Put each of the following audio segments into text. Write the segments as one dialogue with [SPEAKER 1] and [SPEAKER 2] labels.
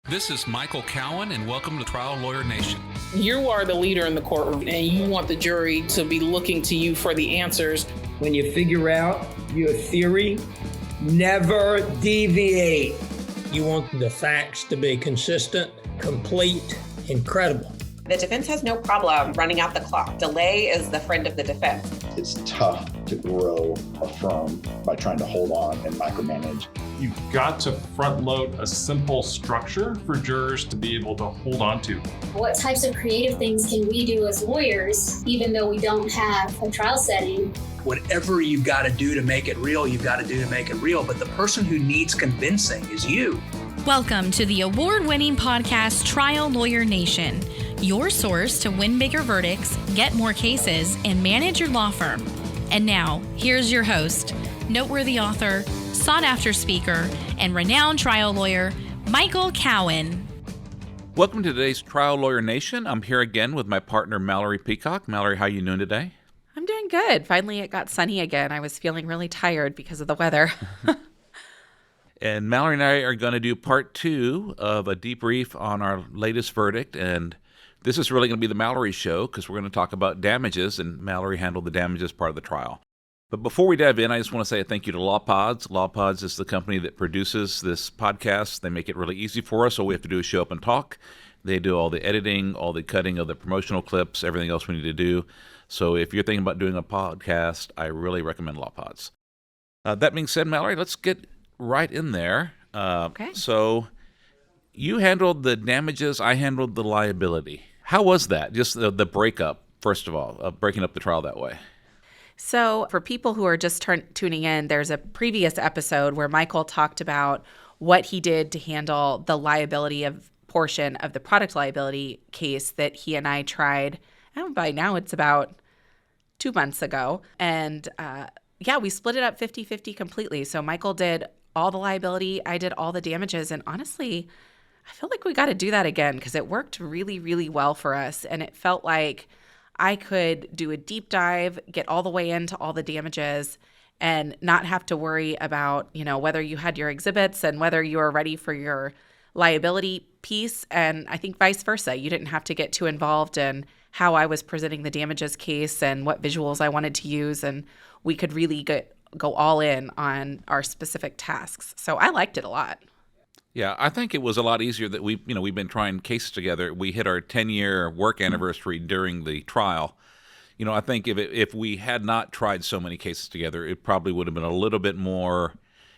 [SPEAKER 1] This is Michael Cowen, and welcome to Trial Lawyer Nation.
[SPEAKER 2] You are the leader in the courtroom, and you want the jury to be looking to you for the answers.
[SPEAKER 3] When you figure out your theory, never deviate.
[SPEAKER 4] You want the facts to be consistent, complete, and credible.
[SPEAKER 5] The defense has no problem running out the clock. Delay is the friend of the defense.
[SPEAKER 6] It's tough to grow a firm by trying to hold on and micromanage.
[SPEAKER 7] You've got to front load a simple structure for jurors to be able to hold on to.
[SPEAKER 8] What types of creative things can we do as lawyers, even though we don't have a trial setting?
[SPEAKER 9] Whatever you've got to do to make it real, you've got to do to make it real. But the person who needs convincing is you.
[SPEAKER 10] Welcome to the award-winning podcast, Trial Lawyer Nation, your source to win bigger verdicts, get more cases, and manage your law firm. And now, here's your host, noteworthy author, sought-after speaker, and renowned trial lawyer, Michael Cowen.
[SPEAKER 1] Welcome to today's Trial Lawyer Nation. I'm here again with my partner, Malorie Peacock. Malorie, how are you doing today?
[SPEAKER 11] I'm doing good. Finally, it got sunny again. I was feeling really tired because of the weather.
[SPEAKER 1] And Malorie and I are going to do part two of a debrief on our latest verdict. And this is really going to be the Malorie show because we're going to talk about damages, and Malorie handled the damages part of the trial. But before we dive in, I just want to say a thank you to LawPods. LawPods is the company that produces this podcast. They make it really easy for us. All we have to do is show up and talk. They do all the editing, all the cutting of the promotional clips, everything else we need to do. So if you're thinking about doing a podcast, I really recommend LawPods. That being said, Malorie, let's get right in there.
[SPEAKER 11] Okay.
[SPEAKER 1] So you handled the damages. I handled the liability. How was that? Just the breakup, first of all, breaking up the trial that way.
[SPEAKER 11] So for people who are just tuning in, there's a previous episode where Michael talked about what he did to handle the liability of portion of the product liability case that he and I tried. And by now it's about 2 months ago. And we split it up 50-50 completely. So Michael did all the liability, I did all the damages. And honestly, I feel like we got to do that again because it worked really, really well for us. And it felt like I could do a deep dive, get all the way into all the damages, and not have to worry about, whether you had your exhibits and whether you were ready for your liability piece. And I think vice versa. You didn't have to get too involved in how I was presenting the damages case and what visuals I wanted to use. And we could really go all in on our specific tasks. So I liked it a lot.
[SPEAKER 1] Yeah, I think it was a lot easier that we've been trying cases together. We hit our 10-year work anniversary during the trial. I think if we had not tried so many cases together, it probably would have been a little bit more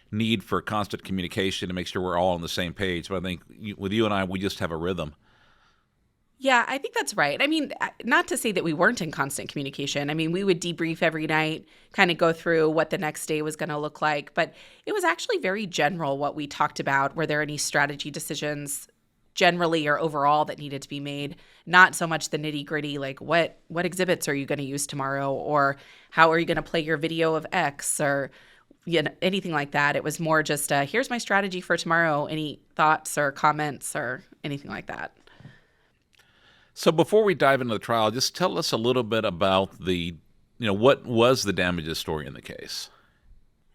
[SPEAKER 1] need for constant communication to make sure we're all on the same page. But I think with you and I, we just have a rhythm.
[SPEAKER 11] Yeah, I think that's right. I mean, not to say that we weren't in constant communication. I mean, we would debrief every night, kind of go through what the next day was going to look like. But it was actually very general what we talked about. Were there any strategy decisions generally or overall that needed to be made? Not so much the nitty gritty, like what exhibits are you going to use tomorrow? Or how are you going to play your video of X? Or anything like that. It was more just, here's my strategy for tomorrow. Any thoughts or comments or anything like that?
[SPEAKER 1] So before we dive into the trial, just tell us a little bit about what was the damages story in the case?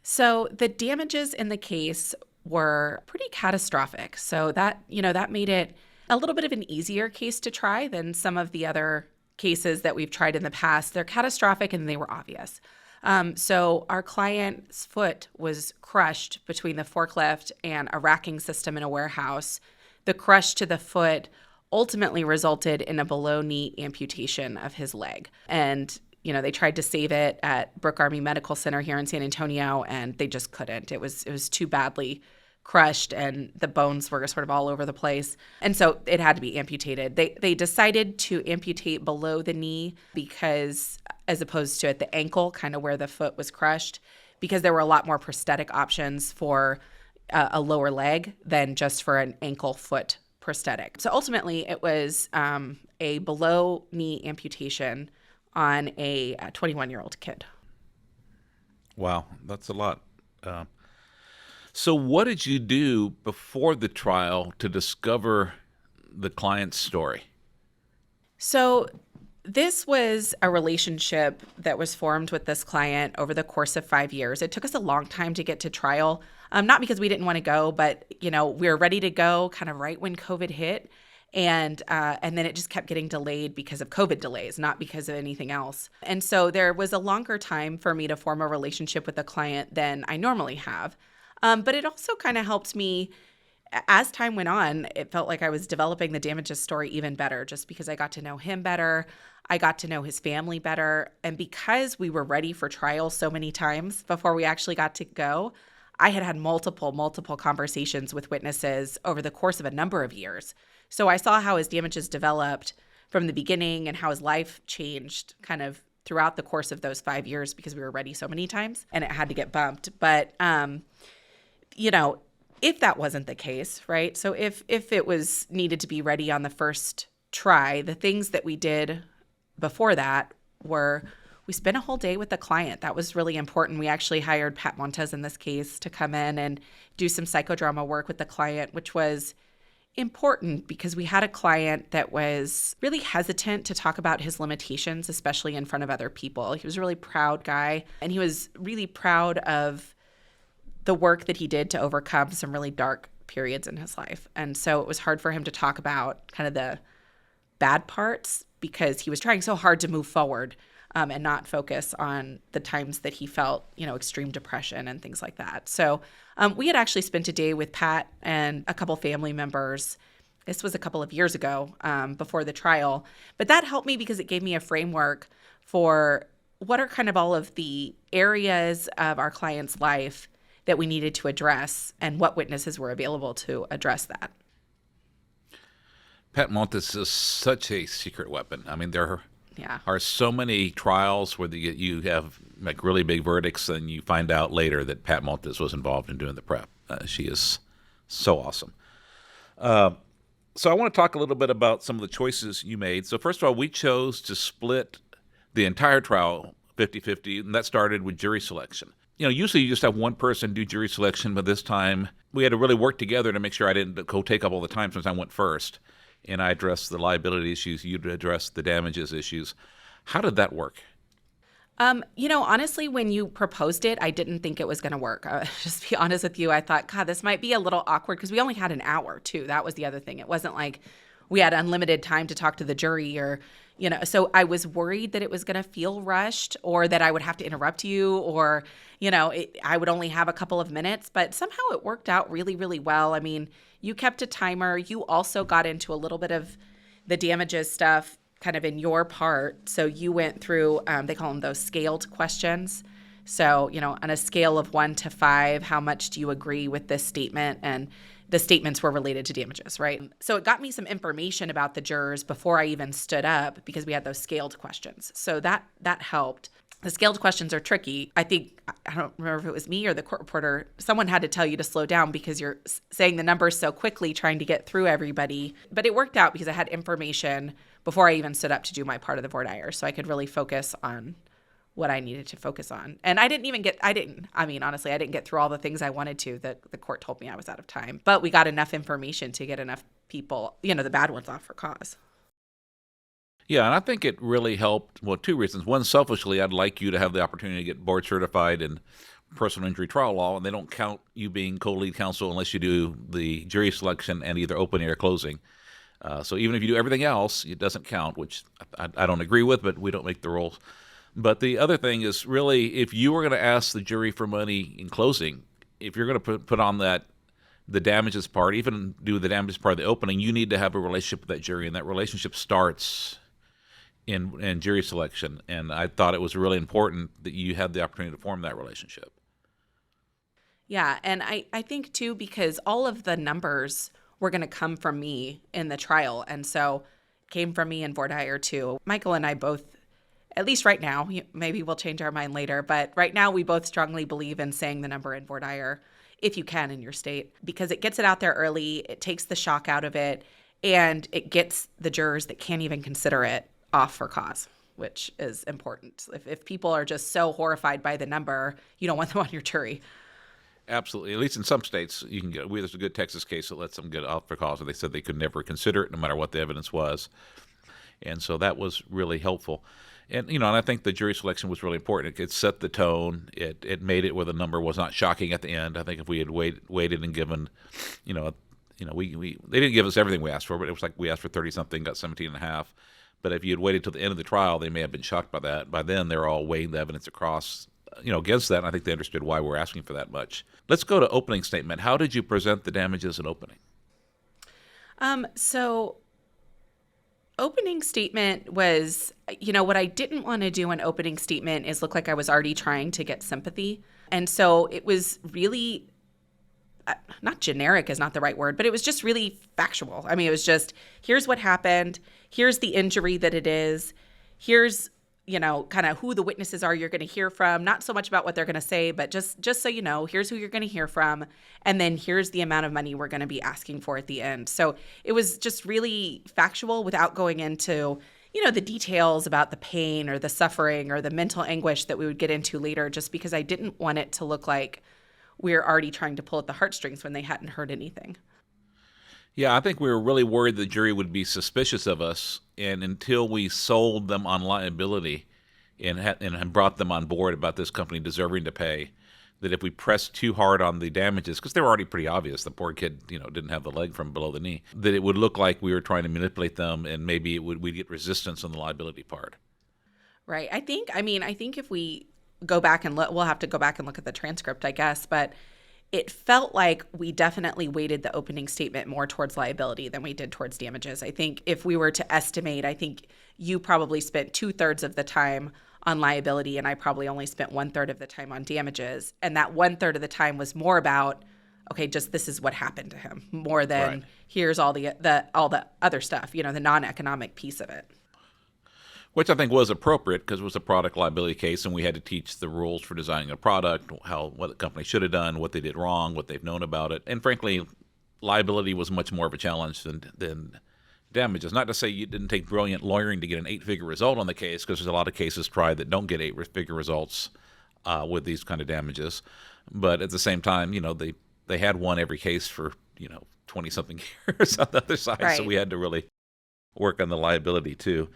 [SPEAKER 11] So the damages in the case were pretty catastrophic. So that made it a little bit of an easier case to try than some of the other cases that we've tried in the past. They're catastrophic and they were obvious. So our client's foot was crushed between the forklift and a racking system in a warehouse. The crush to the foot ultimately resulted in a below-knee amputation of his leg. And, they tried to save it at Brooke Army Medical Center here in San Antonio, and they just couldn't. It was too badly crushed, and the bones were sort of all over the place. And so it had to be amputated. They decided to amputate below the knee because, as opposed to at the ankle, kind of where the foot was crushed, because there were a lot more prosthetic options for a lower leg than just for an ankle foot prosthetic. So ultimately, it was a below-knee amputation on a 21-year-old kid.
[SPEAKER 1] Wow, that's a lot. So what did you do before the trial to discover the client's story?
[SPEAKER 11] So this was a relationship that was formed with this client over the course of 5 years. It took us a long time to get to trial. Not because we didn't want to go, but, we were ready to go kind of right when COVID hit. And then it just kept getting delayed because of COVID delays, not because of anything else. And so there was a longer time for me to form a relationship with a client than I normally have. But it also kind of helped me, as time went on, it felt like I was developing the damages story even better, just because I got to know him better. I got to know his family better. And because we were ready for trial so many times before we actually got to go, I had multiple conversations with witnesses over the course of a number of years. So I saw how his damages developed from the beginning and how his life changed kind of throughout the course of those 5 years because we were ready so many times and it had to get bumped. But, if that wasn't the case, right? So if it was needed to be ready on the first try, the things that we did before that were we spent a whole day with the client. That was really important. We actually hired Pat Montes in this case to come in and do some psychodrama work with the client, which was important because we had a client that was really hesitant to talk about his limitations, especially in front of other people. He was a really proud guy, and he was really proud of the work that he did to overcome some really dark periods in his life. And so it was hard for him to talk about kind of the bad parts because he was trying so hard to move forward and not focus on the times that he felt, extreme depression and things like that. So we had actually spent a day with Pat and a couple family members. This was a couple of years ago before the trial. But that helped me because it gave me a framework for what are kind of all of the areas of our client's life that we needed to address and what witnesses were available to address that.
[SPEAKER 1] Pat Montes is such a secret weapon. I mean, there
[SPEAKER 11] Yeah.
[SPEAKER 1] are so many trials where you have like really big verdicts and you find out later that Pat Montes was involved in doing the prep. She is so awesome. So I want to talk a little bit about some of the choices you made. So first of all, we chose to split the entire trial 50-50, and that started with jury selection. Usually you just have one person do jury selection, but this time we had to really work together to make sure I didn't go take up all the time since I went first. And I addressed the liability issues, you addressed the damages issues. How did that work?
[SPEAKER 11] Honestly, when you proposed it, I didn't think it was going to work. Just be honest with you. I thought, God, this might be a little awkward because we only had an hour too. That was the other thing. It wasn't like we had unlimited time to talk to the jury or, so I was worried that it was going to feel rushed or that I would have to interrupt you or, I would only have a couple of minutes, but somehow it worked out really, really well. I mean, you kept a timer. You also got into a little bit of the damages stuff kind of in your part. So you went through, they call them those scaled questions. So, on a scale of 1 to 5, how much do you agree with this statement? And the statements were related to damages, right? So it got me some information about the jurors before I even stood up because we had those scaled questions. So that helped. The scaled questions are tricky. I think, I don't remember if it was me or the court reporter, someone had to tell you to slow down because you're saying the numbers so quickly trying to get through everybody. But it worked out because I had information before I even stood up to do my part of the voir dire. So I could really focus on what I needed to focus on. And honestly, I didn't get through all the things I wanted to. The court told me I was out of time. But we got enough information to get enough people, the bad ones off for cause.
[SPEAKER 1] Yeah, and I think it really helped, well, two reasons. One, selfishly, I'd like you to have the opportunity to get board certified in personal injury trial law, and they don't count you being co-lead counsel unless you do the jury selection and either opening or closing. So even if you do everything else, it doesn't count, which I don't agree with, but we don't make the rules. But the other thing is really, if you were going to ask the jury for money in closing, if you're going to put on the damages part, even do the damages part of the opening, you need to have a relationship with that jury, and that relationship starts in jury selection. And I thought it was really important that you had the opportunity to form that relationship.
[SPEAKER 11] Yeah, and I think too, because all of the numbers were going to come from me in the trial, and so came from me in voir dire too. Michael and I both, at least right now, maybe we'll change our mind later, but right now we both strongly believe in saying the number in voir dire if you can in your state, because it gets it out there early, it takes the shock out of it, and it gets the jurors that can't even consider it off for cause, which is important. If people are just so horrified by the number, you don't want them on your jury.
[SPEAKER 1] Absolutely. At least in some states, you can get. There's a good Texas case that lets them get off for cause, where they said they could never consider it, no matter what the evidence was, and so that was really helpful. And and I think the jury selection was really important. It set the tone. It made it where the number was not shocking at the end. I think if we had waited and given, we they didn't give us everything we asked for, but it was like we asked for 30 something, got 17 and a half. But if you had waited till the end of the trial, they may have been shocked by that. By then, they're all weighing the evidence across, against that. And I think they understood why we're asking for that much. Let's go to opening statement. How did you present the damages in opening?
[SPEAKER 11] So opening statement was, what I didn't want to do in opening statement is look like I was already trying to get sympathy. And so it was really, not generic is not the right word, but it was just really factual. I mean, it was just, here's what happened. Here's the injury that it is. Here's, kind of who the witnesses are you're going to hear from. Not so much about what they're going to say, but just so you know, here's who you're going to hear from. And then here's the amount of money we're going to be asking for at the end. So it was just really factual without going into, the details about the pain or the suffering or the mental anguish that we would get into later, just because I didn't want it to look like we're already trying to pull at the heartstrings when they hadn't heard anything.
[SPEAKER 1] Yeah, I think we were really worried the jury would be suspicious of us, and until we sold them on liability and brought them on board about this company deserving to pay, that if we pressed too hard on the damages, because they were already pretty obvious, the poor kid, didn't have the leg from below the knee, that it would look like we were trying to manipulate them, and maybe we'd get resistance on the liability part.
[SPEAKER 11] Right. I think if we go back and we'll have to go back and look at the transcript, I guess, but it felt like we definitely weighted the opening statement more towards liability than we did towards damages. I think if we were to estimate, I think you probably spent 2/3 of the time on liability, and I probably only spent 1/3 of the time on damages. And that 1/3 of the time was more about, okay, just this is what happened to him, more than
[SPEAKER 1] Right.
[SPEAKER 11] Here's all the other stuff, the non-economic piece of it.
[SPEAKER 1] Which I think was appropriate because it was a product liability case, and we had to teach the rules for designing a product, what the company should have done, what they did wrong, what they've known about it. And frankly, liability was much more of a challenge than damages. Not to say you didn't take brilliant lawyering to get an 8-figure result on the case, because there's a lot of cases tried that don't get 8-figure results with these kind of damages. But at the same time, they had won every case for 20-something years on the other side,
[SPEAKER 11] Right.
[SPEAKER 1] so we had to really work on the liability too.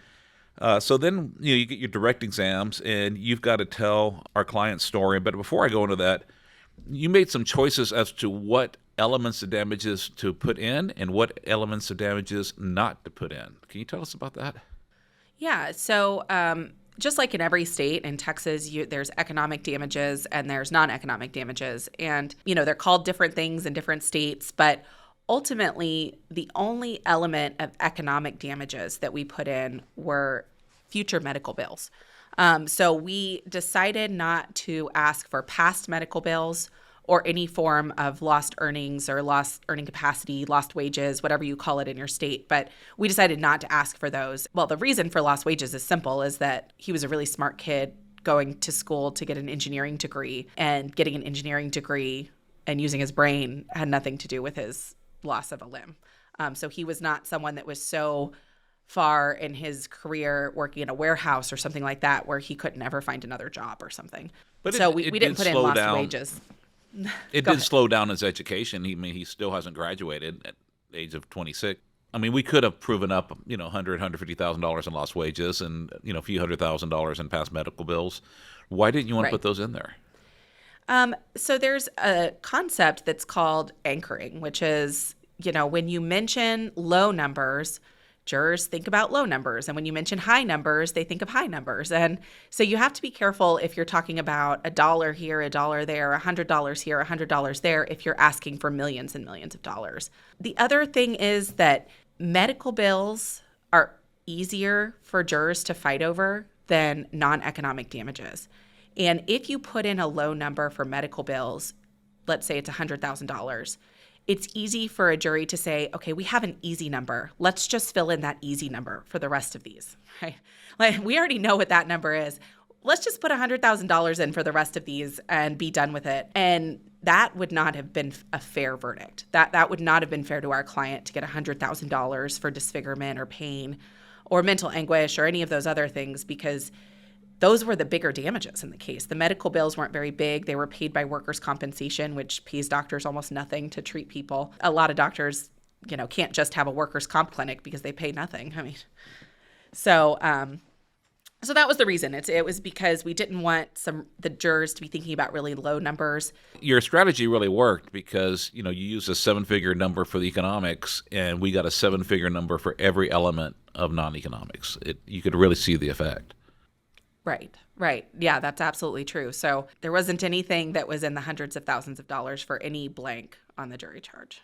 [SPEAKER 1] So then you get your direct exams, and you've got to tell our client's story. But before I go into that, you made some choices as to what elements of damages to put in and what elements of damages not to put in. Can you tell us about that?
[SPEAKER 11] Yeah. So just like in every state, in Texas, there's economic damages and there's non-economic damages. And, they're called different things in different states. But ultimately, the only element of economic damages that we put in were future medical bills. So we decided not to ask for past medical bills or any form of lost earnings or lost earning capacity, lost wages, whatever you call it in your state. But we decided not to ask for those. Well, the reason for lost wages is simple, is that he was a really smart kid going to school to get an engineering degree, and getting an engineering degree and using his brain had nothing to do with his loss of a limb. So he was not someone that was so far in his career working in a warehouse or something like that where he couldn't ever find another job or something.
[SPEAKER 1] But
[SPEAKER 11] so
[SPEAKER 1] it
[SPEAKER 11] we
[SPEAKER 1] did
[SPEAKER 11] didn't put in
[SPEAKER 1] slow
[SPEAKER 11] lost
[SPEAKER 1] down.
[SPEAKER 11] wages.
[SPEAKER 1] It
[SPEAKER 11] Go
[SPEAKER 1] did
[SPEAKER 11] ahead.
[SPEAKER 1] slow down his education. He still hasn't graduated at the age of 26. I mean, we could have proven up, $150,000 in lost wages and, a few $100,000 in past medical bills. Why didn't you want to
[SPEAKER 11] Right.
[SPEAKER 1] put those in there?
[SPEAKER 11] So there's a concept that's called anchoring, which is, when you mention low numbers, jurors think about low numbers. And when you mention high numbers, they think of high numbers. And so you have to be careful if you're talking about $1 here, $1 there, $100 here, $100 there, if you're asking for millions and millions of dollars. The other thing is that medical bills are easier for jurors to fight over than non-economic damages. And if you put in a low number for medical bills, let's say it's $100,000, it's easy for a jury to say, okay, we have an easy number. Let's just fill in that easy number for the rest of these, right? Like, we already know what that number is. Let's just put $100,000 in for the rest of these and be done with it. And that would not have been a fair verdict. That would not have been fair to our client to get $100,000 for disfigurement or pain or mental anguish or any of those other things, because those were the bigger damages in the case. The medical bills weren't very big. They were paid by workers' compensation, which pays doctors almost nothing to treat people. A lot of doctors, can't just have a workers' comp clinic because they pay nothing. So So that was the reason. It was because we didn't want the jurors to be thinking about really low numbers.
[SPEAKER 1] Your strategy really worked because, you used a 7-figure number for the economics, and we got a 7-figure number for every element of non-economics. You could really see the effect.
[SPEAKER 11] Right. Yeah, that's absolutely true. So there wasn't anything that was in the hundreds of thousands of dollars for any blank on the jury charge.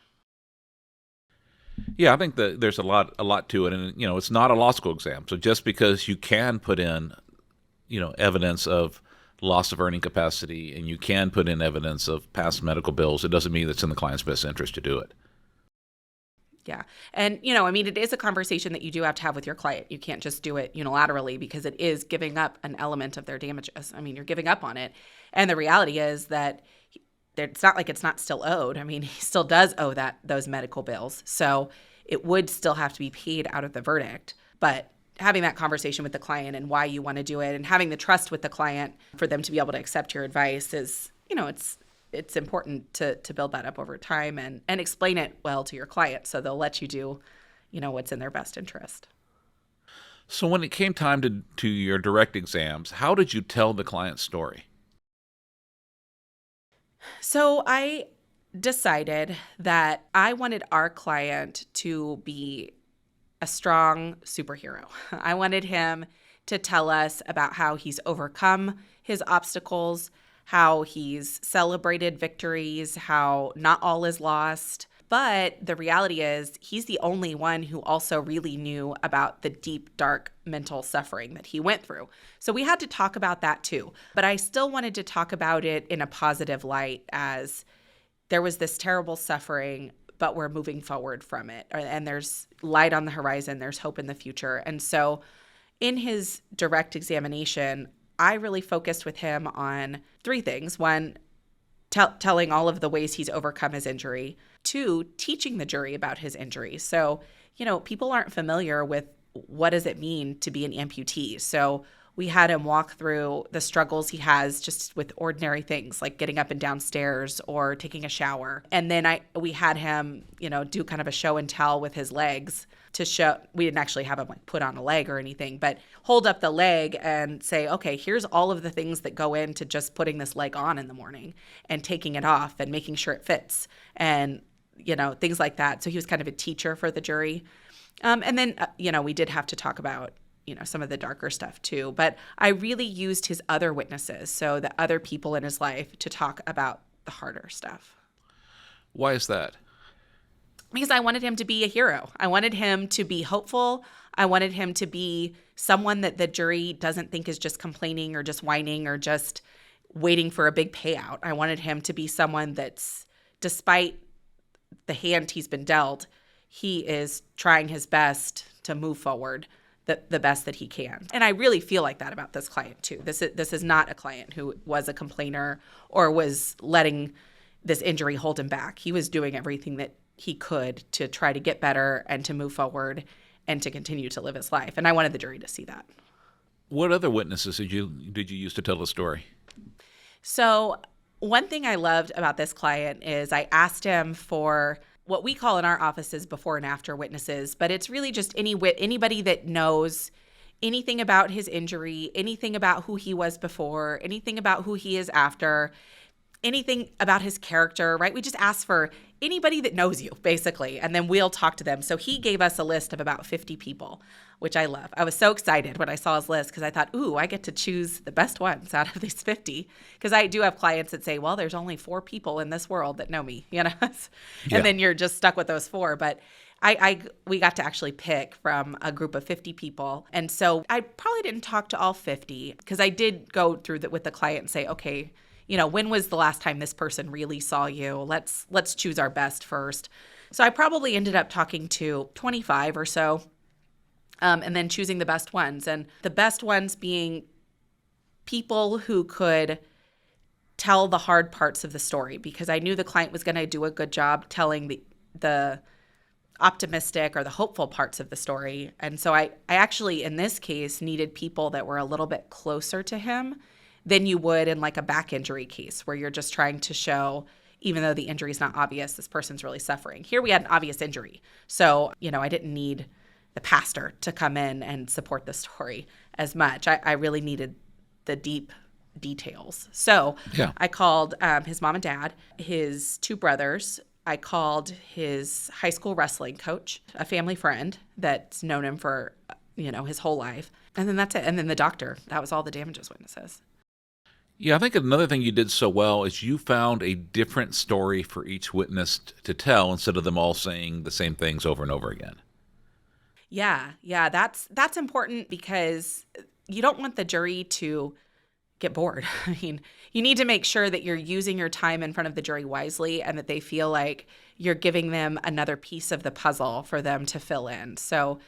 [SPEAKER 1] Yeah, I think that there's a lot to it, and it's not a law school exam. So just because you can put in, evidence of loss of earning capacity, and you can put in evidence of past medical bills, it doesn't mean it's in the client's best interest to do it.
[SPEAKER 11] Yeah. And, it is a conversation that you do have to have with your client. You can't just do it unilaterally because it is giving up an element of their damages. You're giving up on it. And the reality is that it's not like it's not still owed. He still does owe those medical bills. So it would still have to be paid out of the verdict. But having that conversation with the client and why you want to do it and having the trust with the client for them to be able to accept your advice is, it's important to build that up over time and explain it well to your client so they'll let you do, what's in their best interest.
[SPEAKER 1] So when it came time to your direct exams, how did you tell the client's story?
[SPEAKER 11] So I decided that I wanted our client to be a strong superhero. I wanted him to tell us about how he's overcome his obstacles, how he's celebrated victories, how not all is lost. But the reality is he's the only one who also really knew about the deep, dark mental suffering that he went through. So we had to talk about that too. But I still wanted to talk about it in a positive light, as there was this terrible suffering, but we're moving forward from it. And there's light on the horizon. There's hope in the future. And so in his direct examination, I really focused with him on 3 things. 1, telling all of the ways he's overcome his injury. 2, teaching the jury about his injury. So, people aren't familiar with what does it mean to be an amputee. So we had him walk through the struggles he has just with ordinary things like getting up and down stairs or taking a shower. And then we had him, do kind of a show and tell with his legs to show. We didn't actually have him put on a leg or anything, but hold up the leg and say, okay, here's all of the things that go into just putting this leg on in the morning and taking it off and making sure it fits and, things like that. So he was kind of a teacher for the jury. And then, we did have to talk about, some of the darker stuff too. But I really used his other witnesses, so the other people in his life, to talk about the harder stuff.
[SPEAKER 1] Why is that?
[SPEAKER 11] Because I wanted him to be a hero. I wanted him to be hopeful. I wanted him to be someone that the jury doesn't think is just complaining or just whining or just waiting for a big payout. I wanted him to be someone that's, despite the hand he's been dealt, he is trying his best to move forward the best that he can. And I really feel like that about this client too. This is not a client who was a complainer or was letting this injury hold him back. He was doing everything that he could to try to get better and to move forward and to continue to live his life. And I wanted the jury to see that.
[SPEAKER 1] What other witnesses did you use to tell the story?
[SPEAKER 11] So one thing I loved about this client is I asked him for what we call in our offices before and after witnesses, but it's really just anybody that knows anything about his injury, anything about who he was before, anything about who he is after, anything about his character, right? We just ask for anybody that knows you, basically, and then we'll talk to them. So he gave us a list of about 50 people, which I love. I was so excited when I saw his list because I thought, ooh, I get to choose the best ones out of these 50. Because I do have clients that say, well, there's only 4 people in this world that know me, and then you're just stuck with those 4. But we got to actually pick from a group of 50 people. And so I probably didn't talk to all 50 because I did go through with the client and say, okay, when was the last time this person really saw you? Let's choose our best first. So I probably ended up talking to 25 or so, and then choosing the best ones. And the best ones being people who could tell the hard parts of the story, because I knew the client was going to do a good job telling the optimistic or the hopeful parts of the story. And so I actually, in this case, needed people that were a little bit closer to him than you would in like a back injury case where you're just trying to show, even though the injury is not obvious, this person's really suffering. Here we had an obvious injury. So, I didn't need the pastor to come in and support the story. as much. I really needed the deep details. So
[SPEAKER 1] Yeah.
[SPEAKER 11] I called his mom and dad, his 2 brothers. I called his high school wrestling coach, a family friend that's known him for, his whole life. And then that's it. And then the doctor. That was all the damages witnesses.
[SPEAKER 1] Yeah, I think another thing you did so well is you found a different story for each witness to tell instead of them all saying the same things over and over again.
[SPEAKER 11] Yeah, that's important because you don't want the jury to get bored. I mean, you need to make sure that you're using your time in front of the jury wisely and that they feel like you're giving them another piece of the puzzle for them to fill in. So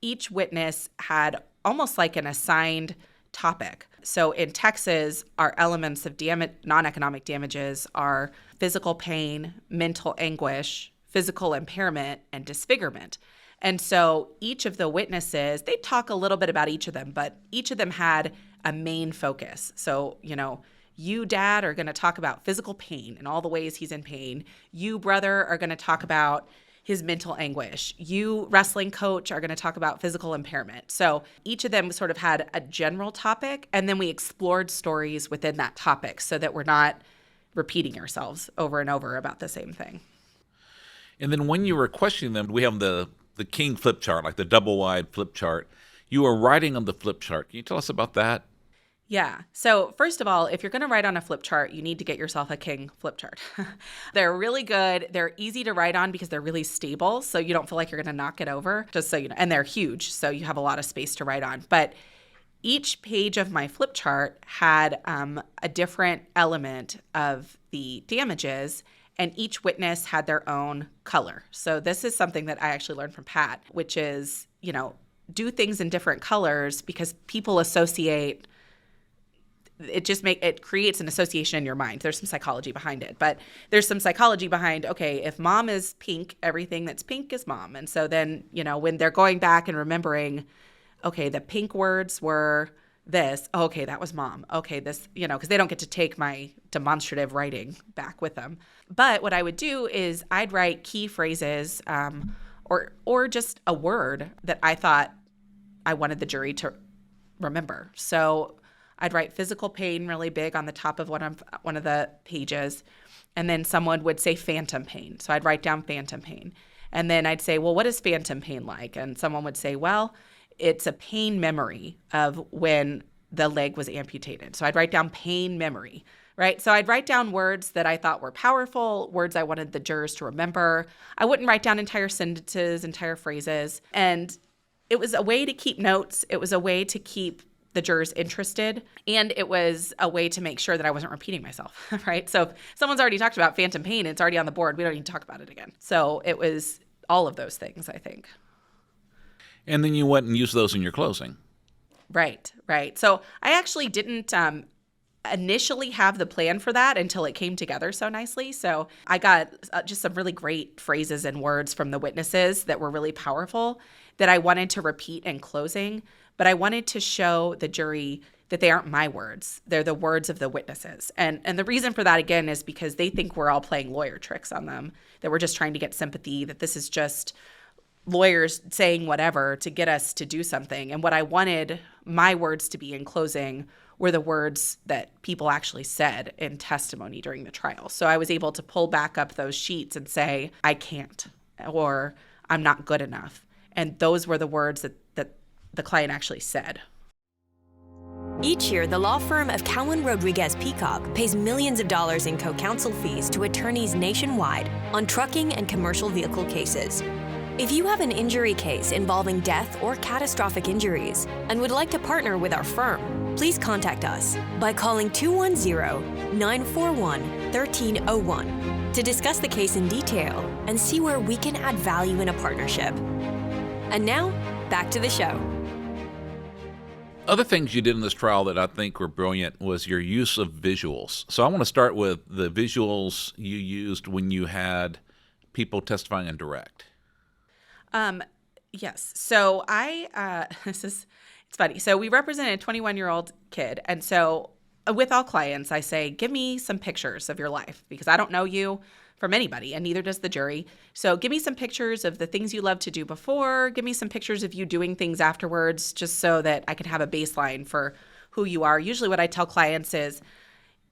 [SPEAKER 11] each witness had almost like an assigned topic. So in Texas, our elements of non-economic damages are physical pain, mental anguish, physical impairment, and disfigurement. And so each of the witnesses, they talk a little bit about each of them, but each of them had a main focus. So, you, Dad, are going to talk about physical pain and all the ways he's in pain. You, brother, are going to talk about his mental anguish. You, wrestling coach, are going to talk about physical impairment. So each of them sort of had a general topic, and then we explored stories within that topic so that we're not repeating ourselves over and over about the same thing.
[SPEAKER 1] And then when you were questioning them, we have the king flip chart, like the double wide flip chart. You were writing on the flip chart. Can you tell us about that?
[SPEAKER 11] Yeah. So first of all, if you're going to write on a flip chart, you need to get yourself a king flip chart. They're really good. They're easy to write on because they're really stable. So you don't feel like you're going to knock it over, just so you know. And they're huge. So you have a lot of space to write on. But each page of my flip chart had a different element of the damages, and each witness had their own color. So this is something that I actually learned from Pat, which is, do things in different colors because people associate. It creates an association in your mind. There's some psychology behind it, but there's some psychology behind, okay, if mom is pink, everything that's pink is mom. And so then, when they're going back and remembering, okay, the pink words were this, okay, that was mom. Okay, this, because they don't get to take my demonstrative writing back with them. But what I would do is I'd write key phrases or just a word that I thought I wanted the jury to remember. So I'd write physical pain really big on the top of one of the pages, and then someone would say phantom pain. So I'd write down phantom pain. And then I'd say, well, what is phantom pain like? And someone would say, well, it's a pain memory of when the leg was amputated. So I'd write down pain memory, right? So I'd write down words that I thought were powerful, words I wanted the jurors to remember. I wouldn't write down entire sentences, entire phrases. And it was a way to keep notes. It was a way to keep the jurors interested, and it was a way to make sure that I wasn't repeating myself, right? So if someone's already talked about phantom pain, it's already on the board. We don't need to talk about it again. So it was all of those things, I think.
[SPEAKER 1] And then you went and used those in your closing.
[SPEAKER 11] Right. So I actually didn't initially have the plan for that until it came together so nicely. So I got just some really great phrases and words from the witnesses that were really powerful that I wanted to repeat in closing. But I wanted to show the jury that they aren't my words. They're the words of the witnesses. And the reason for that, again, is because they think we're all playing lawyer tricks on them, that we're just trying to get sympathy, that this is just lawyers saying whatever to get us to do something. And what I wanted my words to be in closing were the words that people actually said in testimony during the trial. So I was able to pull back up those sheets and say, I can't, or I'm not good enough. And those were the words that the client actually said.
[SPEAKER 12] Each year, the law firm of Cowen Rodriguez Peacock pays millions of dollars in co-counsel fees to attorneys nationwide on trucking and commercial vehicle cases. If you have an injury case involving death or catastrophic injuries and would like to partner with our firm, please contact us by calling 210-941-1301 to discuss the case in detail and see where we can add value in a partnership. And now, back to the show.
[SPEAKER 1] Other things you did in this trial that I think were brilliant was your use of visuals. So I want to start with the visuals you used when you had people testifying in direct.
[SPEAKER 11] Yes. So it's funny. So we represented a 21-year-old kid. And so with all clients, I say, give me some pictures of your life because I don't know you from anybody, and neither does the jury. So give me some pictures of the things you love to do before. Give me some pictures of you doing things afterwards, just so that I can have a baseline for who you are. Usually what I tell clients is,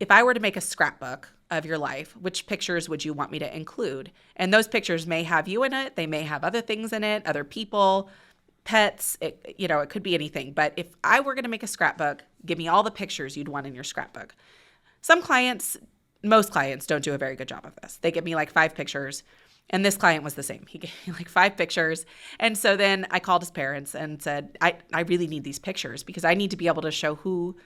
[SPEAKER 11] if I were to make a scrapbook of your life, which pictures would you want me to include? And those pictures may have you in it. They may have other things in it, other people, pets, it could be anything. But if I were going to make a scrapbook, give me all the pictures you'd want in your scrapbook. Most clients don't do a very good job of this. They give me like 5 pictures. And this client was the same. He gave me like 5 pictures. And so then I called his parents and said, I really need these pictures because I need to be able to show who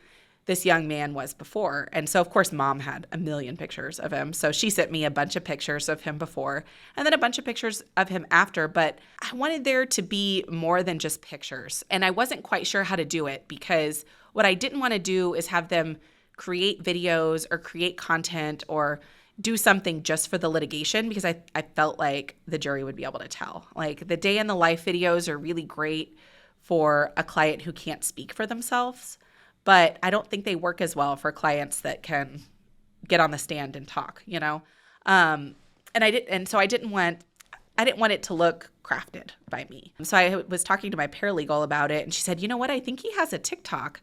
[SPEAKER 11] this young man was before. And so, of course, mom had a million pictures of him. So she sent me a bunch of pictures of him before and then a bunch of pictures of him after. But I wanted there to be more than just pictures. And I wasn't quite sure how to do it because what I didn't want to do is have them create videos or create content or do something just for the litigation because I felt like the jury would be able to tell. Like the day in the life videos are really great for a client who can't speak for themselves, but I don't think they work as well for clients that can get on the stand and talk, So I didn't want it to look crafted by me. So I was talking to my paralegal about it and she said, you know what? I think he has a TikTok.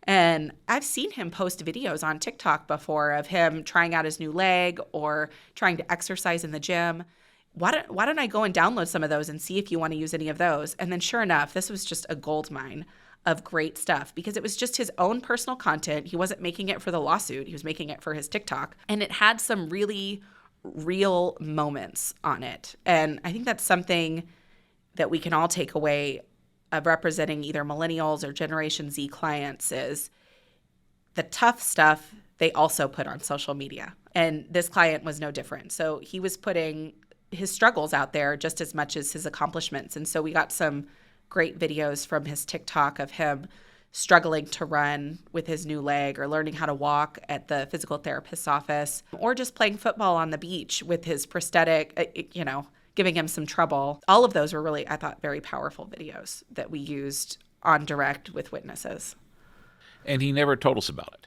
[SPEAKER 11] And I've seen him post videos on TikTok before of him trying out his new leg or trying to exercise in the gym. Why don't I go and download some of those and see if you want to use any of those? And then sure enough, this was just a gold mine of great stuff because it was just his own personal content. He wasn't making it for the lawsuit. He was making it for his TikTok. And it had some really real moments on it. And I think that's something that we can all take away of representing either millennials or Generation Z clients is the tough stuff they also put on social media. And this client was no different. So he was putting his struggles out there just as much as his accomplishments. And so we got some great videos from his TikTok of him struggling to run with his new leg or learning how to walk at the physical therapist's office or just playing football on the beach with his prosthetic, giving him some trouble. All of those were really, I thought, very powerful videos that we used on direct with witnesses.
[SPEAKER 1] And he never told us about it.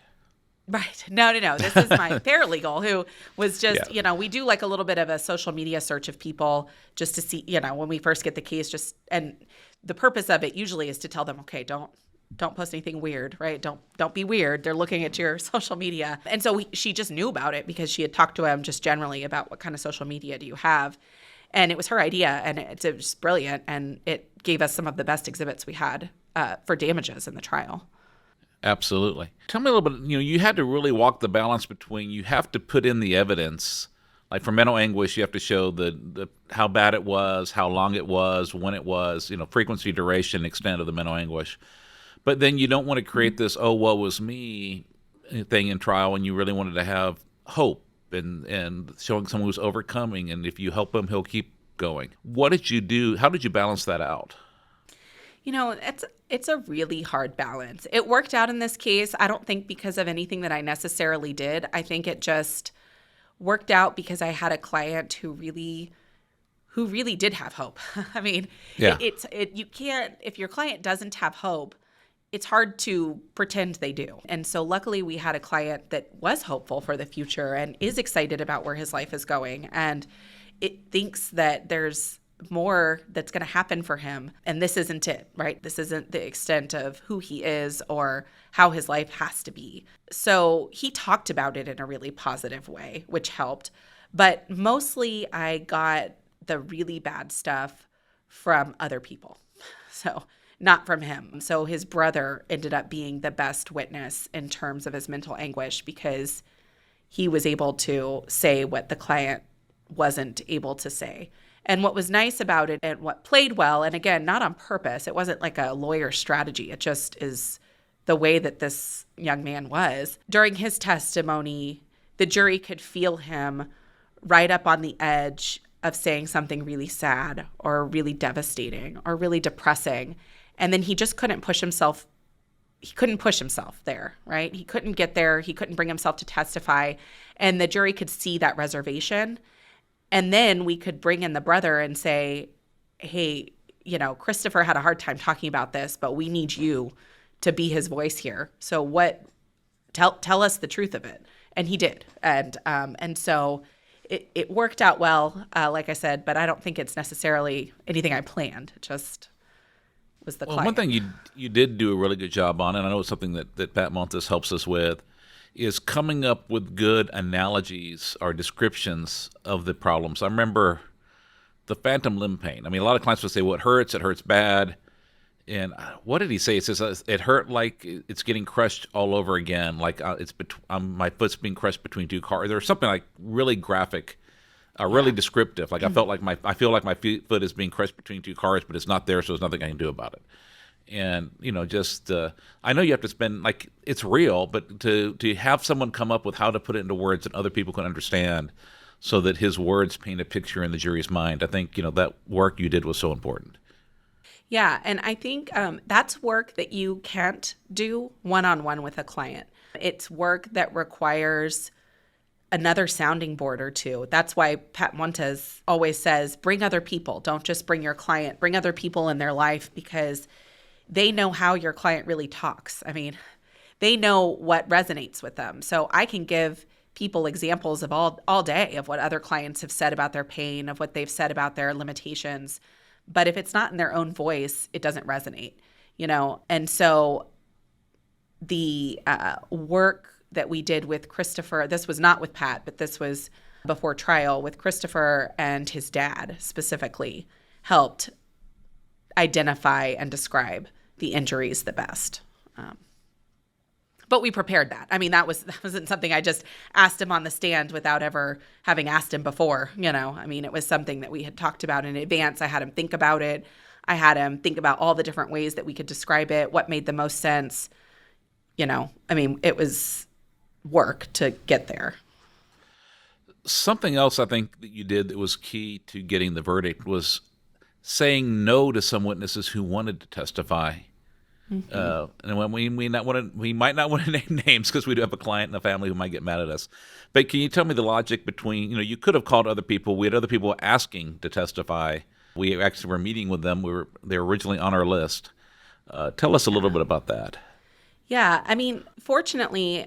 [SPEAKER 11] Right. No. This is my paralegal who was just, we do like a little bit of a social media search of people just to see, when we first get the case, and the purpose of it usually is to tell them, okay, don't post anything weird, right? Don't be weird. They're looking at your social media. And so she just knew about it because she had talked to him just generally about what kind of social media do you have. And it was her idea, and it was brilliant, and it gave us some of the best exhibits we had for damages in the trial.
[SPEAKER 1] Absolutely. Tell me a little bit, you had to really walk the balance between you have to put in the evidence, like for mental anguish, you have to show the how bad it was, how long it was, when it was, frequency, duration, extent of the mental anguish. But then you don't want to create this, oh, woe was me thing in trial, and you really wanted to have hope. And showing someone who's overcoming, and if you help him, he'll keep going. What did you do? How did you balance that out?
[SPEAKER 11] It's a really hard balance. It worked out in this case. I don't think because of anything that I necessarily did. I think it just worked out because I had a client who really did have hope. I mean,
[SPEAKER 1] yeah.
[SPEAKER 11] You can't, if your client doesn't have hope, it's hard to pretend they do. And so luckily we had a client that was hopeful for the future and is excited about where his life is going. And it thinks that there's more that's going to happen for him. And this isn't it, right? This isn't the extent of who he is or how his life has to be. So he talked about it in a really positive way, which helped. But mostly I got the really bad stuff from other people. So not from him. So his brother ended up being the best witness in terms of his mental anguish because he was able to say what the client wasn't able to say. And what was nice about it and what played well, and again, not on purpose, it wasn't like a lawyer strategy. It just is the way that this young man was. During his testimony, the jury could feel him right up on the edge of saying something really sad or really devastating or really depressing. And then he just couldn't push himself. He couldn't push himself there, right? He couldn't get there. He couldn't bring himself to testify. And the jury could see that reservation. And then we could bring in the brother and say, hey, Christopher had a hard time talking about this, but we need you to be his voice here. So tell us the truth of it. And he did. And so it worked out well, like I said, but I don't think it's necessarily anything I planned. It just was the client.
[SPEAKER 1] One thing you did do a really good job on, and I know it's something that Pat Montes helps us with, is coming up with good analogies or descriptions of the problems. I remember the phantom limb pain. I mean, a lot of clients would say, well, it hurts bad. And what did he say? It says it hurt like it's getting crushed all over again, like my foot's being crushed between two cars. There was something like really graphic, really descriptive. Like I feel like my foot is being crushed between two cars, but it's not there, so there's nothing I can do about it. And just I know you have to spend, like, it's real, but to have someone come up with how to put it into words that other people can understand, so that his words paint a picture in the jury's mind. I think that work you did was so important.
[SPEAKER 11] Yeah, and I think that's work that you can't do one-on-one with a client. It's work that requires another sounding board or two. That's why Pat Montes always says, bring other people. Don't just bring your client. Bring other people in their life, because they know how your client really talks. I mean, they know what resonates with them. So I can give people examples of all day of what other clients have said about their pain, of what they've said about their limitations. But if it's not in their own voice, it doesn't resonate, And so the work that we did with Christopher, this was not with Pat, but this was before trial with Christopher and his dad specifically, helped identify and describe the injuries the best. But we prepared that. I mean, that wasn't something I just asked him on the stand without ever having asked him before, I mean, it was something that we had talked about in advance. I had him think about it. I had him think about all the different ways that we could describe it, what made the most sense. I mean, it was work to get there.
[SPEAKER 1] Something else I think that you did that was key to getting the verdict was saying no to some witnesses who wanted to testify. Mm-hmm. And when we might not want to name names, because we do have a client in the family who might get mad at us. But can you tell me the logic between, you could have called other people. We had other people asking to testify. We actually were meeting with them. They were originally on our list. Tell us a little bit about that.
[SPEAKER 11] Yeah, I mean, fortunately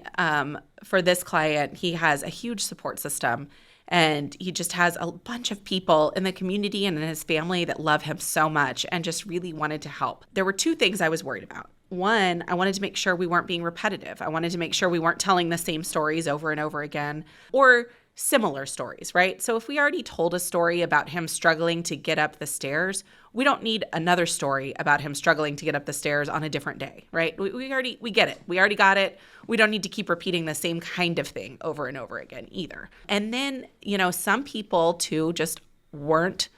[SPEAKER 11] for this client, he has a huge support system. And he just has a bunch of people in the community and in his family that love him so much and just really wanted to help. There were two things I was worried about. One, I wanted to make sure we weren't being repetitive. I wanted to make sure we weren't telling the same stories over and over again, or similar stories, right? So if we already told a story about him struggling to get up the stairs, we don't need another story about him struggling to get up the stairs on a different day, right? We get it. We already got it. We don't need to keep repeating the same kind of thing over and over again either. And then, some people too just weren't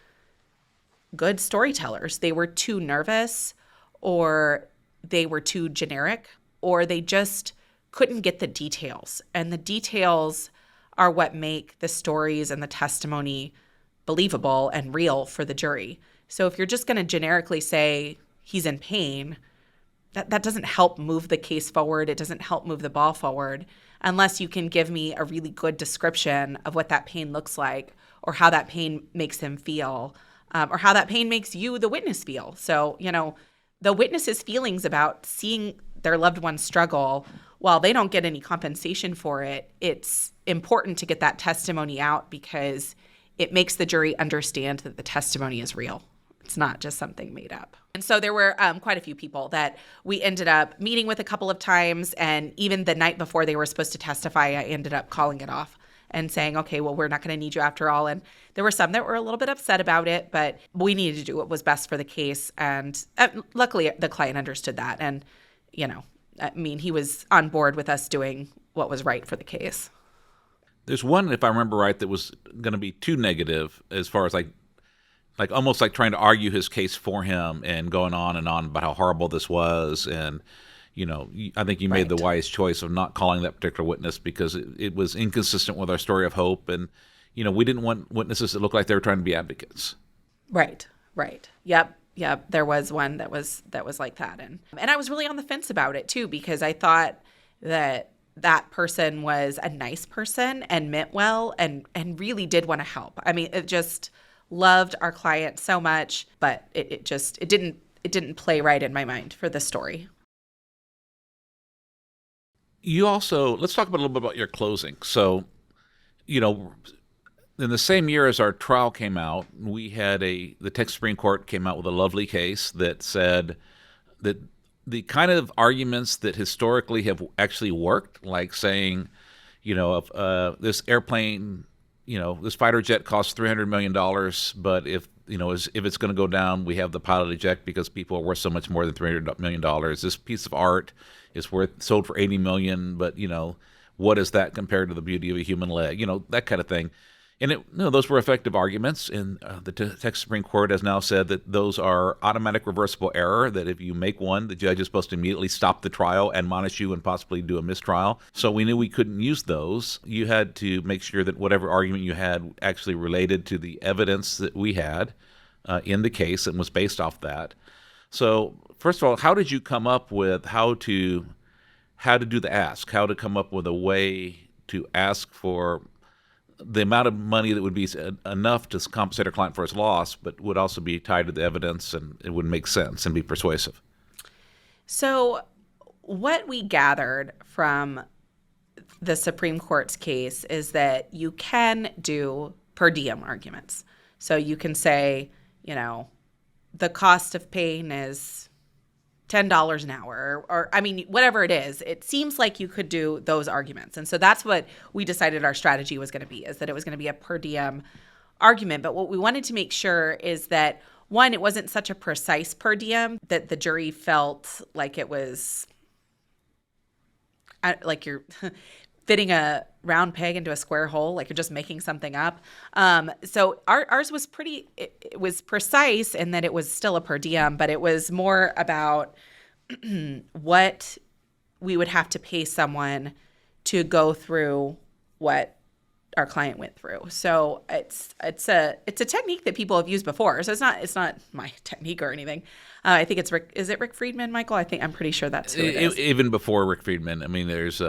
[SPEAKER 11] good storytellers. They were too nervous, or they were too generic, or they just couldn't get the details. And the details are what make the stories and the testimony believable and real for the jury. So if you're just going to generically say he's in pain, that doesn't help move the case forward. It doesn't help move the ball forward unless you can give me a really good description of what that pain looks like, or how that pain makes him feel, or how that pain makes you, the witness, feel. So, the witness's feelings about seeing their loved one struggle, while they don't get any compensation for it, it's important to get that testimony out, because it makes the jury understand that the testimony is real. It's not just something made up. And so there were quite a few people that we ended up meeting with a couple of times, and even the night before they were supposed to testify, I ended up calling it off and saying, okay, well, we're not going to need you after all. And there were some that were a little bit upset about it, but we needed to do what was best for the case. And luckily, the client understood that. And, he was on board with us doing what was right for the case.
[SPEAKER 1] There's one, if I remember right, that was going to be too negative, as far as like almost like trying to argue his case for him and going on and on about how horrible this was. And, I think you made the wise choice of not calling that particular witness, because it was inconsistent with our story of hope. And, we didn't want witnesses that looked like they were trying to be advocates.
[SPEAKER 11] Right. Yep. There was one that was like that. And I was really on the fence about it too, because I thought that person was a nice person and meant well and really did want to help. I mean, it just loved our client so much, but it didn't play right in my mind for the story.
[SPEAKER 1] You also, let's talk about a little bit about your closing. So, in the same year as our trial came out, we had the Texas Supreme Court came out with a lovely case that said that the kind of arguments that historically have actually worked, like saying, if this airplane, this fighter jet costs $300 million, but if it's going to go down, we have the pilot eject because people are worth so much more than $300 million. This piece of art is sold for $80 million, but what is that compared to the beauty of a human leg? That kind of thing. And those were effective arguments, and the Texas Supreme Court has now said that those are automatic reversible error, that if you make one, the judge is supposed to immediately stop the trial, admonish you, and possibly do a mistrial. So we knew we couldn't use those. You had to make sure that whatever argument you had actually related to the evidence that we had in the case and was based off that. So first of all, how did you come up with how to do the ask, how to come up with a way to ask for the amount of money that would be enough to compensate our client for his loss, but would also be tied to the evidence and it would make sense and be persuasive?
[SPEAKER 11] So what we gathered from the Supreme Court's case is that you can do per diem arguments. So you can say, the cost of pain is $10 an hour, or whatever it is. It seems like you could do those arguments. And so that's what we decided our strategy was going to be, is that it was going to be a per diem argument. But what we wanted to make sure is that, one, it wasn't such a precise per diem that the jury felt like it was like you're fitting a round peg into a square hole, like you're just making something up. So ours was it was precise in that it was still a per diem, but it was more about what we would have to pay someone to go through what our client went through. So it's a technique that people have used before. So it's not my technique or anything. I think it's Is it Rick Friedman, Michael? I'm pretty sure that's who it is.
[SPEAKER 1] Even before Rick Friedman, there's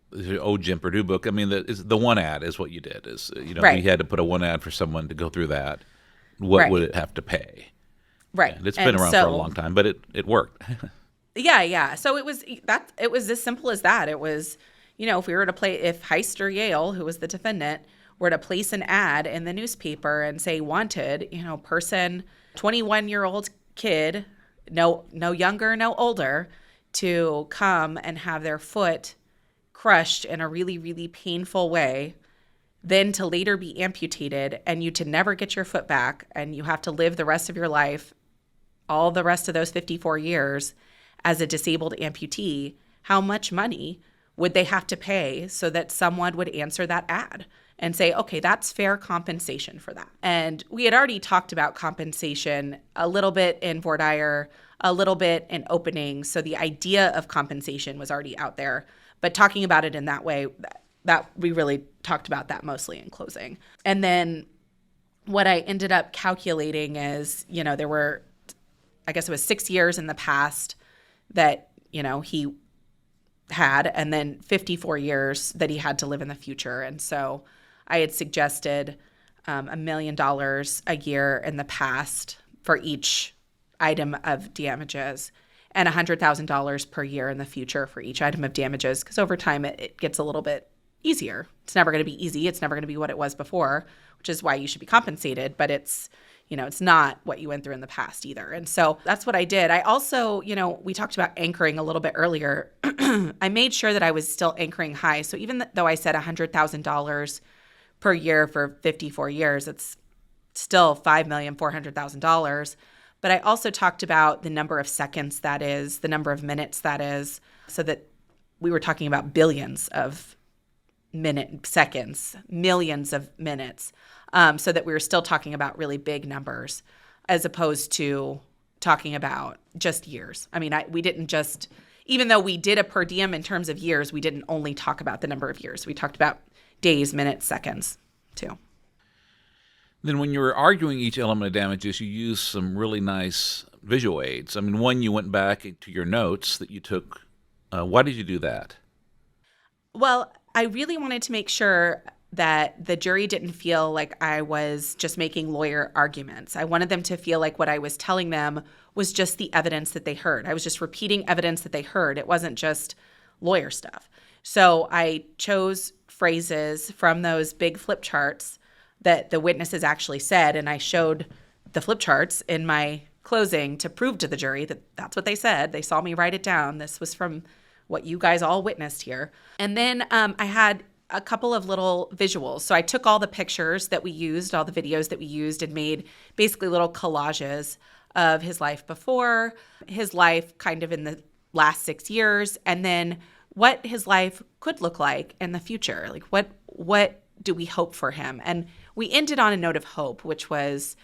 [SPEAKER 1] the old Jim Purdue book. The one ad is what you did.
[SPEAKER 11] Right.
[SPEAKER 1] You had to put a one ad for someone to go through that. What would it have to pay?
[SPEAKER 11] Right.
[SPEAKER 1] And it's been around for a long time, but it worked.
[SPEAKER 11] Yeah. So it was as simple as that. It was, if Heist or Yale, who was the defendant, were to place an ad in the newspaper and say wanted, person, 21-year-old kid, no younger, no older, to come and have their foot crushed in a really, really painful way, then to later be amputated and you to never get your foot back, and you have to live the rest of your life, all the rest of those 54 years as a disabled amputee, how much money would they have to pay so that someone would answer that ad and say, okay, that's fair compensation for that? And we had already talked about compensation a little bit in voir dire, a little bit in opening. So the idea of compensation was already out there. But talking about it in that way, that we really talked about that mostly in closing. And then what I ended up calculating is, there were, I guess it was 6 years in the past that, he had, and then 54 years that he had to live in the future. And so I had suggested $1 million a year in the past for each item of damages, and $100,000 per year in the future for each item of damages, because over time it gets a little bit easier. It's never going to be easy. It's never going to be what it was before, which is why you should be compensated. But it's not what you went through in the past either. And so that's what I did. I also, we talked about anchoring a little bit earlier. I made sure that I was still anchoring high. So even though I said $100,000 per year for 54 years, it's still $5,400,000. But I also talked about the number of seconds that is, the number of minutes that is, so that we were talking about billions of seconds, millions of minutes, so that we were still talking about really big numbers as opposed to talking about just years. We didn't just, even though we did a per diem in terms of years, we didn't only talk about the number of years. We talked about days, minutes, seconds too.
[SPEAKER 1] Then when you were arguing each element of damages, you used some really nice visual aids. One, you went back to your notes that you took. Why did you do that?
[SPEAKER 11] Well, I really wanted to make sure that the jury didn't feel like I was just making lawyer arguments. I wanted them to feel like what I was telling them was just the evidence that they heard. I was just repeating evidence that they heard. It wasn't just lawyer stuff. So I chose phrases from those big flip charts that the witnesses actually said, and I showed the flip charts in my closing to prove to the jury that that's what they said. They saw me write it down. This was from what you guys all witnessed here. And then I had a couple of little visuals. So I took all the pictures that we used, all the videos that we used, and made basically little collages of his life before, his life kind of in the last 6 years, and then what his life could look like in the future. Like what do we hope for him? And we ended on a note of hope, which was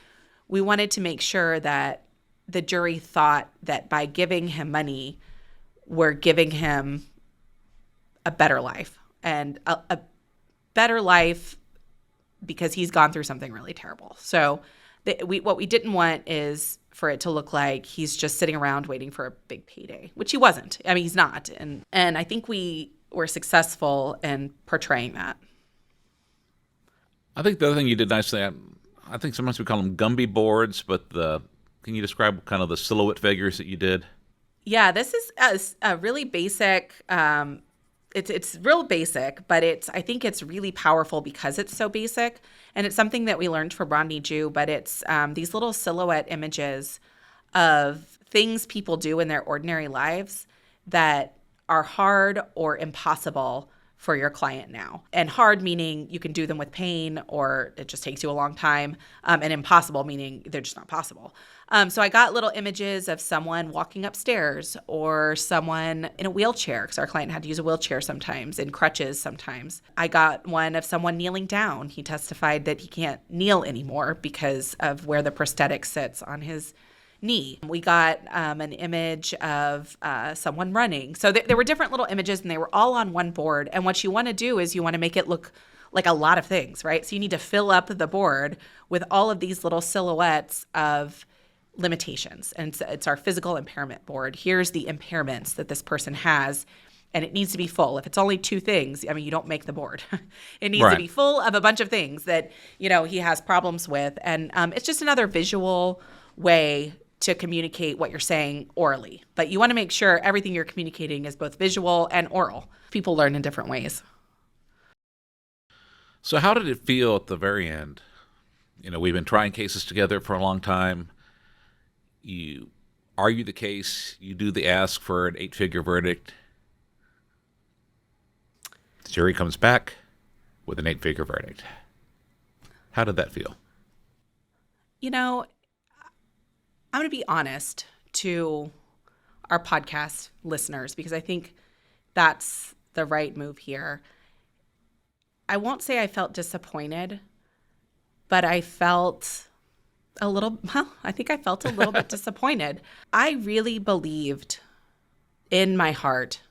[SPEAKER 11] we wanted to make sure that the jury thought that by giving him money, we're giving him a better life, and a better life because he's gone through something really terrible. So what we didn't want is for it to look like he's just sitting around waiting for a big payday, which he wasn't. I mean, he's not. And I think we were successful in portraying that.
[SPEAKER 1] I think the other thing you did nicely, I think sometimes we call them Gumby boards, but can you describe kind of the silhouette figures that you did?
[SPEAKER 11] Yeah, this is a really basic, it's real basic, but I think it's really powerful because it's so basic. And it's something that we learned from Rodney Jew, but it's these little silhouette images of things people do in their ordinary lives that are hard or impossible for your client now. And hard meaning you can do them with pain or it just takes you a long time, and impossible meaning they're just not possible. So I got little images of someone walking upstairs or someone in a wheelchair, because our client had to use a wheelchair sometimes, and crutches sometimes. I got one of someone kneeling down. He testified that he can't kneel anymore because of where the prosthetic sits on his knee. We got an image of someone running. So there were different little images, and they were all on one board. And what you want to do is you want to make it look like a lot of things, right? So you need to fill up the board with all of these little silhouettes of limitations. And it's our physical impairment board. Here's the impairments that this person has, and it needs to be full. If it's only two things, I mean, you don't make the board. It needs to be full of a bunch of things that, he has problems with. And it's just another visual way to communicate what you're saying orally. But you want to make sure everything you're communicating is both visual and oral. People learn in different ways.
[SPEAKER 1] So how did it feel at the very end? We've been trying cases together for a long time. You argue the case, you do the ask for an 8-figure verdict. The jury comes back with an 8-figure verdict. How did that feel?
[SPEAKER 11] I'm going to be honest to our podcast listeners, because I think that's the right move here. I won't say I felt disappointed, but I felt a little bit disappointed. I really believed in my heart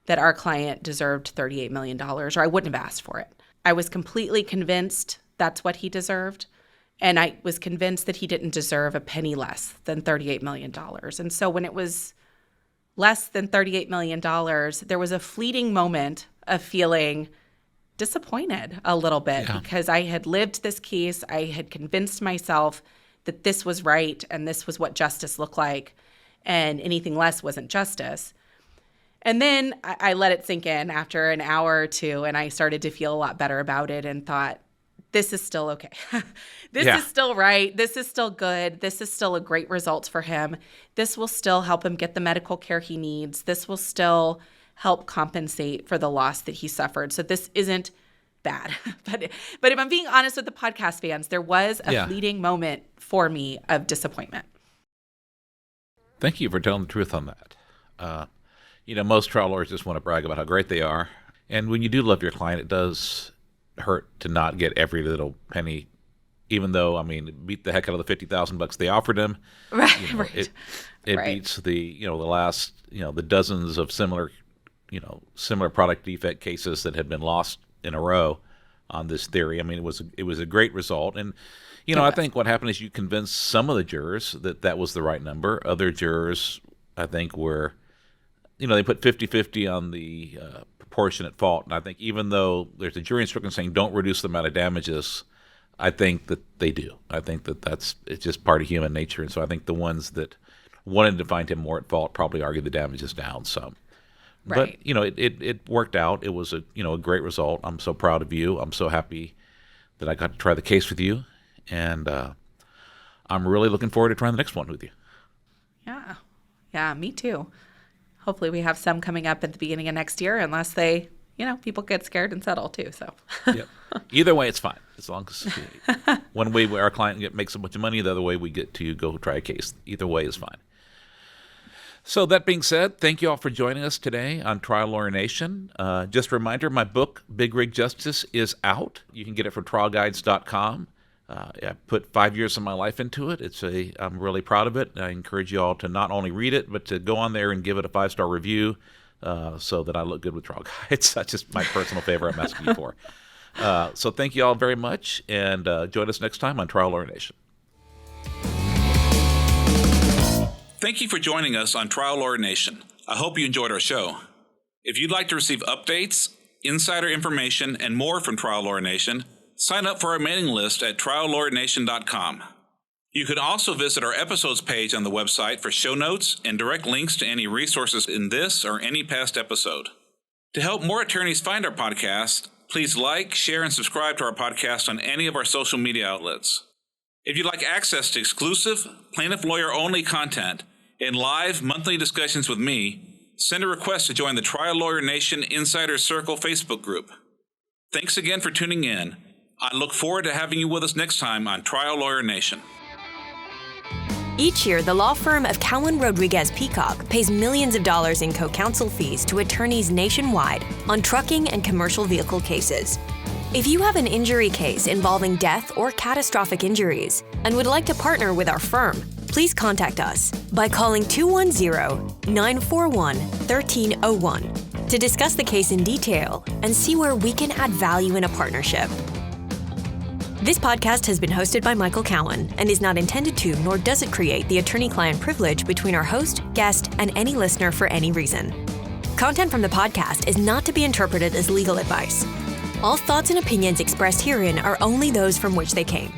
[SPEAKER 11] that our client deserved $38 million, or I wouldn't have asked for it. I was completely convinced that's what he deserved. And I was convinced that he didn't deserve a penny less than $38 million. And so when it was less than $38 million, there was a fleeting moment of feeling disappointed a little bit, because I had lived this case. I had convinced myself that this was right and this was what justice looked like, and anything less wasn't justice. And then I let it sink in after an hour or two, and I started to feel a lot better about it and thought, this is still okay. This is still right. This is still good. This is still a great result for him. This will still help him get the medical care he needs. This will still help compensate for the loss that he suffered. So this isn't bad. But if I'm being honest with the podcast fans, there was a fleeting moment for me of disappointment.
[SPEAKER 1] Thank you for telling the truth on that. Most trial lawyers just want to brag about how great they are. And when you do love your client, it does hurt to not get every little penny, even though, it beat the heck out of the $50,000 they offered him.
[SPEAKER 11] Right.
[SPEAKER 1] It beats the last, the dozens of similar product defect cases that had been lost in a row on this theory. It was a great result. And, I think what happened is you convinced some of the jurors that was the right number. Other jurors, I think, were, they put 50-50 on the proportionate fault. And I think even though there's a jury instruction saying don't reduce the amount of damages, I think that they do. I think it's just part of human nature. And so I think the ones that wanted to find him more at fault probably argue the damages down some. Right. But, it worked out. It was a great result. I'm so proud of you. I'm so happy that I got to try the case with you, and I'm really looking forward to trying the next one with you.
[SPEAKER 11] Yeah, me too. Hopefully we have some coming up at the beginning of next year, unless they, people get scared and settle too. So
[SPEAKER 1] Yep. Either way, it's fine. As long as one way our client makes a bunch of money, the other way we get to go try a case. Either way is fine. So that being said, thank you all for joining us today on Trial Lawyer Nation. Just a reminder, my book, Big Rig Justice, is out. You can get it from trialguides.com. I put 5 years of my life into it. I'm really proud of it. I encourage you all to not only read it, but to go on there and give it a 5-star review so that I look good with Trial Guides. That's just my personal favor I'm asking you for. So thank you all very much, and join us next time on Trial Lawyer Nation. Thank you for joining us on Trial Lawyer Nation. I hope you enjoyed our show. If you'd like to receive updates, insider information, and more from Trial Lawyer Nation, sign up for our mailing list at triallawyernation.com. You can also visit our episodes page on the website for show notes and direct links to any resources in this or any past episode. To help more attorneys find our podcast, please like, share, and subscribe to our podcast on any of our social media outlets. If you'd like access to exclusive, plaintiff lawyer-only content and live monthly discussions with me, send a request to join the Trial Lawyer Nation Insider Circle Facebook group. Thanks again for tuning in. I look forward to having you with us next time on Trial Lawyer Nation.
[SPEAKER 12] Each year, the law firm of Cowen Rodriguez Peacock pays millions of dollars in co-counsel fees to attorneys nationwide on trucking and commercial vehicle cases. If you have an injury case involving death or catastrophic injuries and would like to partner with our firm, please contact us by calling 210-941-1301 to discuss the case in detail and see where we can add value in a partnership. This podcast has been hosted by Michael Cowen and is not intended to, nor does it create the attorney-client privilege between our host, guest, and any listener for any reason. Content from the podcast is not to be interpreted as legal advice. All thoughts and opinions expressed herein are only those from which they came.